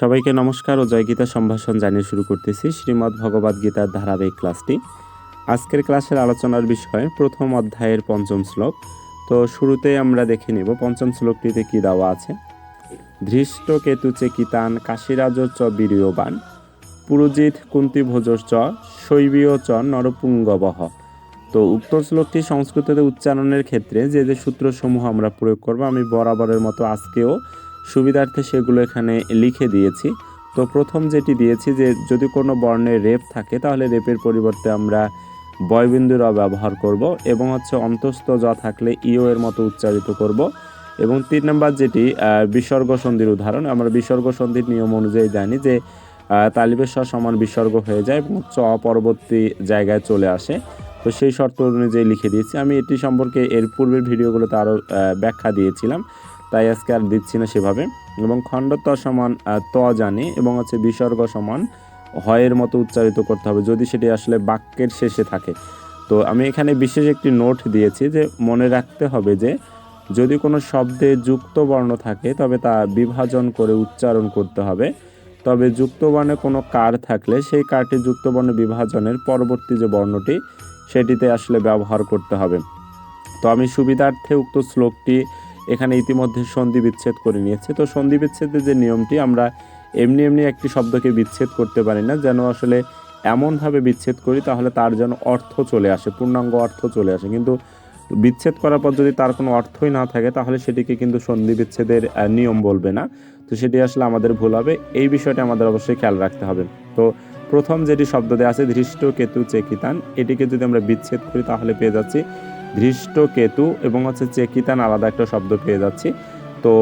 সবাইকে নমস্কার ও জয়গীতা সম্ভাষণ জানিয়ে শুরু করতেছি শ্রীমদ্ ভগবদ গীতার ধারাবাহিক ক্লাসটি। আজকের ক্লাসের আলোচনার বিষয় প্রথম অধ্যায়ের পঞ্চম শ্লোক। তো শুরুতেই আমরা দেখে নিব পঞ্চম শ্লোকটিতে কি দেওয়া আছে। ধৃষ্ট কেতু চেকিতান কাশীরাজ চ বীর্যবান পুরুজিৎ কুন্তি ভোজস চ শৈবীয় চ নরপুঙ্গবহ। তো উক্ত শ্লোকটি সংস্কৃততে উচ্চারণের ক্ষেত্রে যে যে সূত্রসমূহ আমরা প্রয়োগ করব, আমি বরাবরের মতো আজকেও সুবিধার্থে সেগুলো এখানে লিখে দিয়েছি। তো প্রথম যেটি দিয়েছি যে যদি কোনো বর্ণে রেপ থাকে তাহলে রেপের পরিবর্তে আমরা বয়বিন্দু র ব্যবহার করব এবং অন্তস্থ জ থাকলে ইও এর মতো উচ্চারিত করব। এবং 3 নম্বর যেটি বিসর্গ সন্ধির উদাহরণ, আমরা বিসর্গ সন্ধির নিয়ম অনুযায়ী জানি যে তালিবের স সমান বিসর্গ হয়ে যায় এবং চ পরবর্তী জায়গায় চলে আসে। তো সেই শর্ত অনুযায়ী লিখে দিয়েছি। আমি এটি সম্পর্কে এর পূর্বের ভিডিওগুলোতে আরও ব্যাখ্যা দিয়েছিলাম, তাই আজকে আর দিচ্ছি না সেভাবে। এবং খণ্ড ত সমান ত জানি এবং বিসর্গ সমান হয়ের মতো উচ্চারিত করতে হবে যদি সেটি আসলে বাক্যের শেষে থাকে। তো আমি এখানে বিশেষ একটি নোট দিয়েছি যে মনে রাখতে হবে যে যদি কোনো শব্দে যুক্ত বর্ণ থাকে তবে তা বিভাজন করে উচ্চারণ করতে হবে। তবে যুক্ত বর্ণে কোনো কার থাকলে সেই কারটি যুক্ত বর্ণ বিভাজনের পরবর্তী যে বর্ণটি সেটিতে আসলে ব্যবহার করতে হবে। তো আমি সুবিধার্থে উক্ত শ্লোকটি এখানে ইতিমধ্যে সন্ধি বিচ্ছেদ করে নিয়েছি। তো সন্ধি বিচ্ছেদের যে নিয়মটি, আমরা এমনি এমনি একটি শব্দকে বিচ্ছেদ করতে পারি না, যেন আসলে এমনভাবে বিচ্ছেদ করি তাহলে তার যেন অর্থ চলে আসে, পূর্ণাঙ্গ অর্থ চলে আসে। কিন্তু বিচ্ছেদ করার পর যদি তার কোনো অর্থই না থাকে তাহলে সেটিকে কিন্তু সন্ধি বিচ্ছেদের নিয়ম বলবে না। তো সেটি আসলে আমাদের ভুল হবে, এই বিষয়টা আমাদের অবশ্যই খেয়াল রাখতে হবে। তো প্রথম যেটি শব্দ দেওয়া আছে ধৃষ্ট কেতু চেকিতান, এটিকে যদি আমরা বিচ্ছেদ করি তাহলে পেয়ে যাচ্ছি ধৃষ্ট কেতু এবং চেকিতান আলাদা একটা শব্দ পেয়ে যাচ্ছি। তো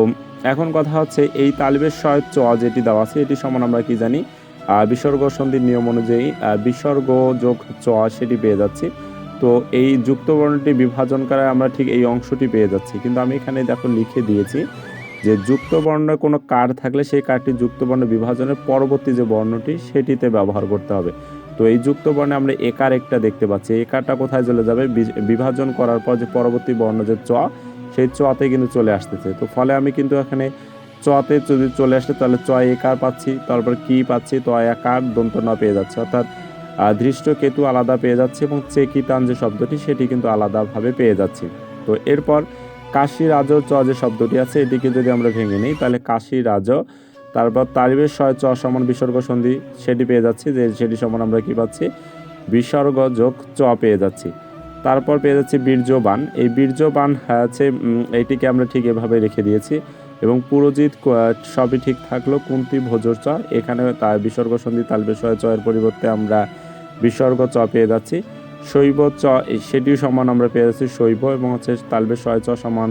এখন কথা হচ্ছে এই তালিবের শয় চ যেটি দেওয়া আছে এটি সমান আমরা কি জানি, বিসর্গ সন্ধির নিয়ম অনুযায়ী বিসর্গ যোগ চ সেটি পেয়ে যাচ্ছি। তো এই যুক্ত বর্ণটি বিভাজন করে আমরা ঠিক এই অংশটি পেয়ে যাচ্ছি। কিন্তু আমি এখানে দেখো লিখে দিয়েছি যে যুক্ত বর্ণে কোনো কার থাকলে সেই কারটি যুক্ত বর্ণ বিভাজনের পরবর্তী যে বর্ণটি সেটিতে ব্যবহার করতে হবে। তো এই যুক্ত বর্ণে আমরা একার একটা দেখতে পাচ্ছি, একারটা কোথায় চলে যাবে, বিভাজন করার পর যে পরবর্তী বর্ণ যে চ সেই চতে কিন্তু চলে আসতেছে। তো ফলে আমি কিন্তু এখানে চতে যদি চলে আসে তাহলে চ একার পাচ্ছি, তারপর কি পাচ্ছি, ত একার দন্ত ন পেয়ে যাচ্ছে, অর্থাৎ ধৃষ্ট কেতু আলাদা পেয়ে যাচ্ছে এবং চেকিতান যে শব্দটি সেটি কিন্তু আলাদাভাবে পেয়ে যাচ্ছি। তো এরপর কাশী রাজ চ যে শব্দটি আছে এটিকে যদি আমরা ভেঙে নিই তাহলে কাশী রাজ, তারপর তালিবের শয় চ সমান বিসর্গ সন্ধি সেটি পেয়ে যাচ্ছি, যে সেটি সমান আমরা কি পাচ্ছি, বিসর্গ যোগ চ পেয়ে যাচ্ছি। তারপর পেয়ে যাচ্ছি বীর্যবান, এই বীর্যবান এইটিকে আমরা ঠিক এভাবে রেখে দিয়েছি। এবং পুরোজিৎ সবই ঠিক থাকলো, কুন্তি ভোজর চ এখানে তার বিসর্গ সন্ধি তালবের শয় চ এর পরিবর্তে আমরা বিসর্গ চ পেয়ে যাচ্ছি। শৈব চ সেটিও সমান আমরা পেয়ে যাচ্ছি শৈব এবং তালবের শয় চ সমান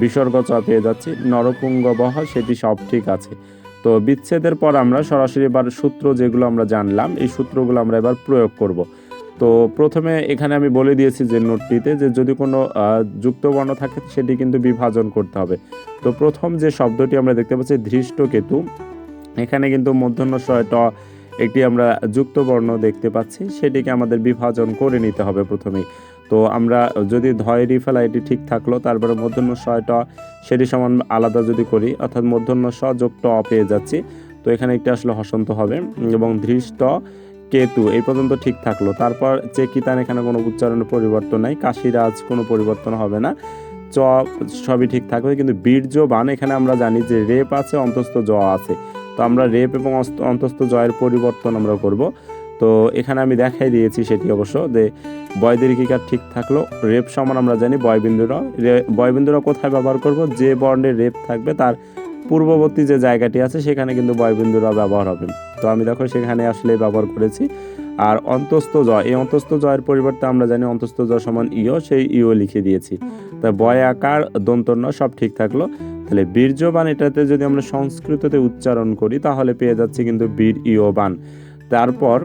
বিসর্গ চ পেয়ে যাচ্ছি। নরপুঙ্গবহ সেটি সব ঠিক আছে। তো বিচ্ছেদের পর আমরা সরাসরি এবার সূত্র যেগুলো আমরা জানলাম এই সূত্রগুলো আমরা এবার প্রয়োগ করব। তো প্রথমে এখানে আমি বলে দিয়েছি যে নোটটিতে যে যদি কোনো যুক্ত বর্ণ থাকে সেটি কিন্তু বিভাজন করতে হবে। তো প্রথম যে শব্দটি আমরা দেখতে পাচ্ছি ধৃষ্ট কেতু, এখানে কিন্তু মূর্ধন্য ষ ট একটি আমরা যুক্ত বর্ণ দেখতে পাচ্ছি, সেটিকে আমাদের বিভাজন করে নিতে হবে প্রথমেই। তো আমরা যদি ধয়েরই ফেলা এটি ঠিক থাকলো, তারপরে মূর্ধন্য ষ ট সেটি সমান আলাদা যদি করি অর্থাৎ মূর্ধন্য ষ যোগ ট পেয়ে যাচ্ছি। তো এখানে একটি আসলে হসন্ত হবে এবং ধৃষ্ট কেতু এই পর্যন্ত ঠিক থাকলো। তারপর চেকিতান এখানে কোনো উচ্চারণের পরিবর্তন নাই, কাশীরাজ কোনো পরিবর্তন হবে না, চ সবই ঠিক থাকবে। কিন্তু বীর্যবান এখানে আমরা জানি যে রেপ আছে অন্তস্থ জ আছে, তো আমরা রেপ এবং অন্তস্থ জয়ের পরিবর্তন আমরা করব। তো এখানে আমি দেখাই দিয়েছি সেটি অবশ্য যে বয়দীর্ঘিকার ঠিক থাকলো, রেপ সমান আমরা জানি বয়বিন্দুরা, বয়বিন্দুরা কোথায় ব্যবহার করব, যে বর্ণের রেপ থাকবে তার পূর্ববর্তী যে জায়গাটি আছে সেখানে কিন্তু বয়বিন্দুরা ব্যবহার হবে। তো আমি দেখো সেখানে আসলে ব্যবহার করেছি। আর অন্তস্থ জ, এই অন্তস্থ জয়ের পরিবর্তে আমরা জানি অন্তস্থ জ সমান ইও, সেই ইও লিখে দিয়েছি। তা বয় আকার দন্তন্য সব ঠিক থাকলো। তাহলে বীর্যবান এটাতে যদি আমরা সংস্কৃততে উচ্চারণ করি তাহলে পেয়ে যাচ্ছি কিন্তু বীর ইয়বান। তারপর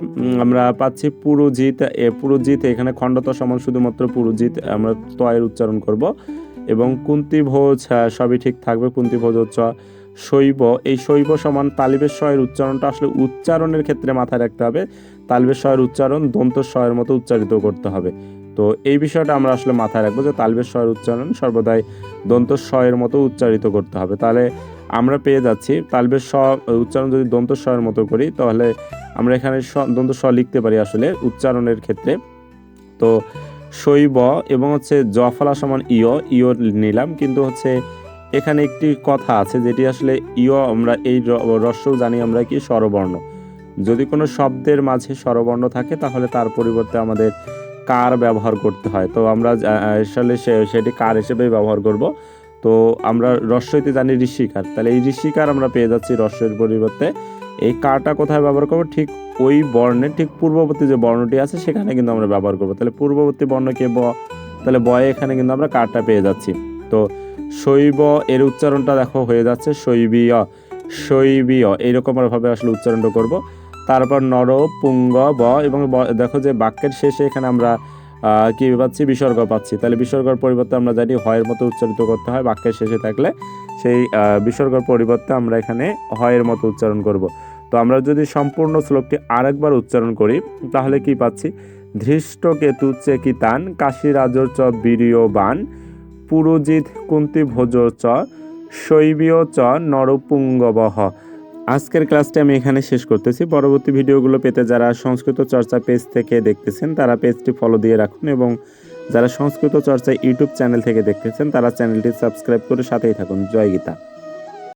আমরা পাচ্ছি পুরোজিৎ, পুরোজিৎ এখানে খণ্ডত সমান শুধুমাত্র পুরোজিৎ আমরা তয়ের উচ্চারণ করব। এবং কুন্তি ভোজ সবই ঠিক থাকবে, কুন্তি ভোজ চ। শৈব, এই শৈব সমান তালিবের শয়ের উচ্চারণটা আসলে উচ্চারণের ক্ষেত্রে মাথায় রাখতে হবে, তালিবের শয়ের উচ্চারণ দন্ত শয়ের মতো উচ্চারিত করতে হবে। তো এই বিষয়টা আমরা আসলে মাথায় রাখবো যে তালবের শয়ের উচ্চারণ সর্বদাই দন্ত শয়ের মতো উচ্চারিত করতে হবে। তাহলে আমরা পেয়ে যাচ্ছি তালবের স উচ্চারণ যদি দন্ত স্বরের মতো করি তাহলে আমরা এখানে দন্ত স লিখতে পারি আসলে উচ্চারণের ক্ষেত্রে। তো শৈব এবং হচ্ছে জফলা সমান ইয় নিলাম, কিন্তু হচ্ছে এখানে একটি কথা আছে যেটি আসলে ইয় আমরা এই রস্য জানি আমরা কি স্বরবর্ণ। যদি কোনো শব্দের মাঝে স্বরবর্ণ থাকে তাহলে তার পরিবর্তে আমাদের কার ব্যবহার করতে হয়। তো আমরা আসলে সেটি কার হিসেবেই ব্যবহার করব। তো আমরা রস্যইতে জানি ঋষিকার, তাহলে এই ঋষিকার আমরা পেয়ে যাচ্ছি রস্যের পরিবর্তে। এই কারটা কোথায় ব্যবহার করব? ঠিক ওই বর্ণের ঠিক পূর্ববর্তী যে বর্ণটি আছে সেখানে কিন্তু আমরা ব্যবহার করব। তাহলে পূর্ববর্তী বর্ণকে ব, তাহলে বয়ে এখানে কিন্তু আমরা কারটা পেয়ে যাচ্ছি। তো শৈব এর উচ্চারণটা দেখো হয়ে যাচ্ছে শৈবীয় এইরকম ভাবে আসলে উচ্চারণটা করব। তারপর নর পুঙ্গ ব, এবং দেখো যে বাক্যের শেষে এখানে আমরা কি পাচ্ছি? বিসর্গ পাচ্ছি। তাহলে বিসর্গর পরিবর্তে আমরা জানি হয়ের মতো উচ্চারিত করতে হয়, বাক্যের শেষে থাকলে সেই বিসর্গর পরিবর্তে আমরা এখানে হয়ের মতো উচ্চারণ করব। তো আমরা যদি সম্পূর্ণ শ্লোকটি আরেকবার উচ্চারণ করি তাহলে কি পাচ্ছি? ধৃষ্ট কেতু চেকিতান কাশীরাজর চ বীর্যবান পুরোজিৎ কুন্তি ভোজ চ শৈবীয় চ নরপুঙ্গবহ। আজকের ক্লাসটি আমি এখানে শেষ করতেছি। পরবর্তী ভিডিওগুলো পেতে যারা সংস্কৃত চর্চা পেজ থেকে দেখতেছেন তারা পেজটি ফলো দিয়ে রাখুন, এবং যারা সংস্কৃত চর্চা ইউটিউব চ্যানেল থেকে দেখতেছেন তারা চ্যানেলটি সাবস্ক্রাইব করে সাথেই থাকুন। জয় গীতা।